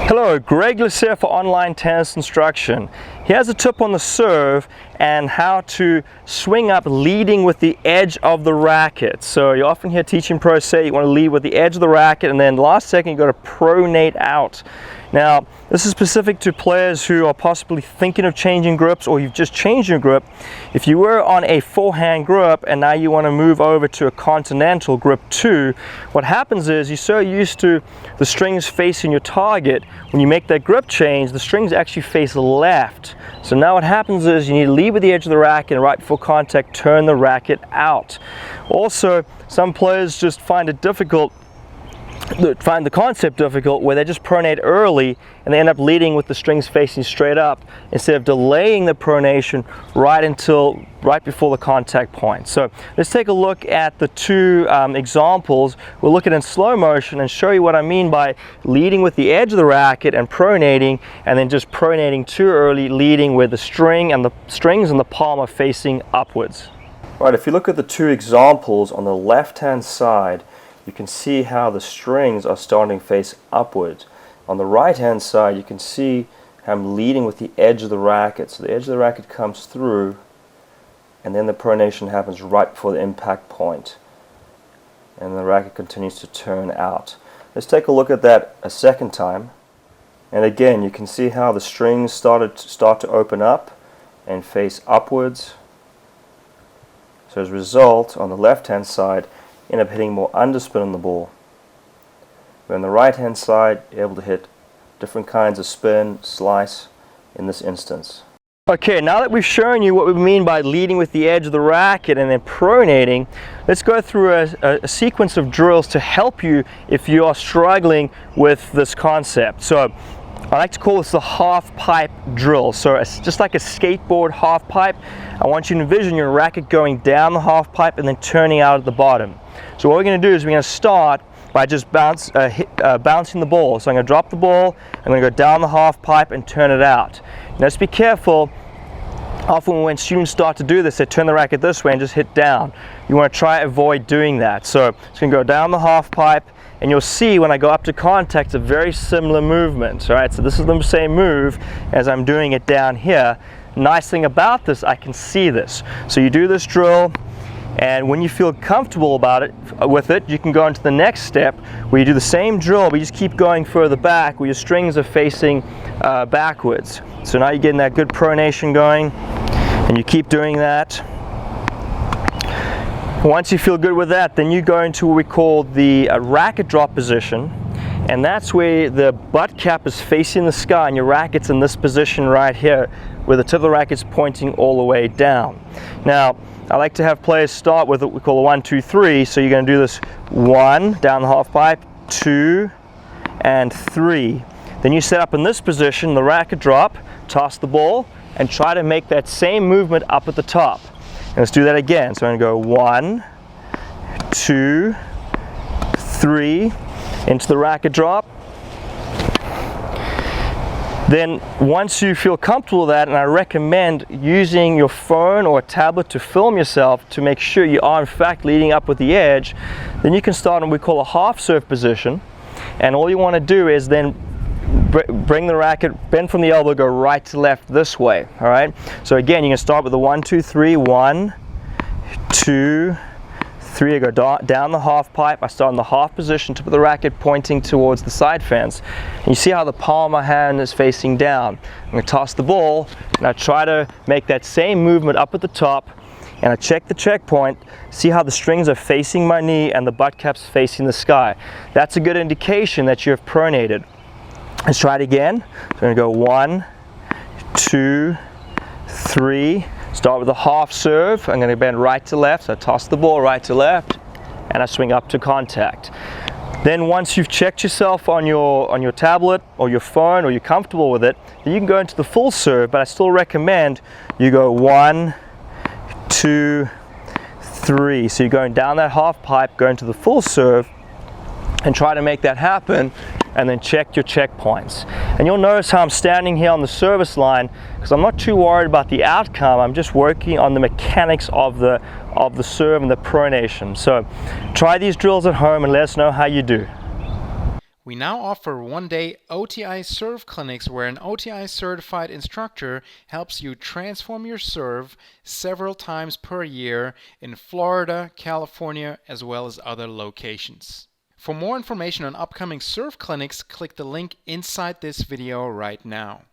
Hello, Gregg here for online tennis instruction. Here's a tip on the serve and how to swing up leading with the edge of the racket. So you often hear teaching pros say you want to lead with the edge of the racket and then last second you got to pronate out. Now this is specific to players who are possibly thinking of changing grips, or you've just changed your grip. If you were on a forehand grip and now you want to move over to a continental grip 2, what happens is you're so used to the strings facing your target, when you make that grip change, the strings actually face left. So now what happens is you need to lead with the edge of the racket and right before contact turn the racket out. Also, some players just find it difficult, find the concept difficult, where they just pronate early and they end up leading with the strings facing straight up instead of delaying the pronation right before the contact point. So let's take a look at the two examples. We'll look at it in slow motion and show you what I mean by leading with the edge of the racket and pronating, and then just pronating too early, leading where the strings and the palm are facing upwards. Right, if you look at the two examples on the left hand side, you can see how the strings are starting to face upwards. On the right hand side you can see how I'm leading with the edge of the racket. So the edge of the racket comes through and then the pronation happens right before the impact point. And the racket continues to turn out. Let's take a look at that a second time. And again you can see how the strings start to open up and face upwards. So as a result, on the left hand side, end up hitting more underspin on the ball. But on the right hand side, you're able to hit different kinds of spin, slice in this instance. Okay, now that we've shown you what we mean by leading with the edge of the racket and then pronating, let's go through a sequence of drills to help you if you are struggling with this concept. So I like to call this the half pipe drill. So it's just like a skateboard half pipe. I want you to envision your racket going down the half pipe and then turning out at the bottom. So what we're going to do is we're going to start by just bouncing the ball. So I'm going to drop the ball, I'm going to go down the half pipe and turn it out. Now just be careful. Often when students start to do this, they turn the racket this way and just hit down. You want to try to avoid doing that. So it's going to go down the half pipe, and you'll see when I go up to contact, it's a very similar movement. All right, so this is the same move as I'm doing it down here. Nice thing about this, I can see this. So you do this drill, and when you feel comfortable with it, you can go into the next step where you do the same drill, but you just keep going further back where your strings are facing backwards. So now you're getting that good pronation going, and you keep doing that. Once you feel good with that, then you go into what we call the racket drop position, and that's where the butt cap is facing the sky and your racket's in this position right here where the tip of the racket's pointing all the way down. Now I like to have players start with what we call a 1, 2, 3. So you're going to do this 1 down the half pipe, 2 and 3. Then you set up in this position, the racket drop, toss the ball and try to make that same movement up at the top. And let's do that again. So I'm going to go 1, 2, 3 into the racket drop. Then once you feel comfortable with that, and I recommend using your phone or a tablet to film yourself to make sure you are in fact leading up with the edge, then you can start in what we call a half serve position. And all you want to do is then bring the racket, bend from the elbow, go right to left this way. All right. So again, you can start with the 1, 2, 3. 1, 2, 3. I go down the half pipe. I start in the half position, tip of the racket pointing towards the side fence. And you see how the palm of my hand is facing down. I'm going to toss the ball, and I try to make that same movement up at the top. And I check the checkpoint, see how the strings are facing my knee and the butt cap's facing the sky. That's a good indication that you have pronated. Let's try it again. So I'm going to go 1, 2, 3. Start with a half serve. I'm going to bend right to left. So I toss the ball right to left and I swing up to contact. Then once you've checked yourself on your tablet or your phone, or you're comfortable with it, then you can go into the full serve, but I still recommend you go 1, 2, 3. So you're going down that half pipe, go into the full serve and try to make that happen, and then check your checkpoints. And you'll notice how I'm standing here on the service line because I'm not too worried about the outcome. I'm just working on the mechanics of the serve and the pronation. So try these drills at home and let us know how you do. We now offer one-day OTI serve clinics where an OTI certified instructor helps you transform your serve several times per year in Florida, California, as well as other locations. For more information on upcoming serve clinics, click the link inside this video right now.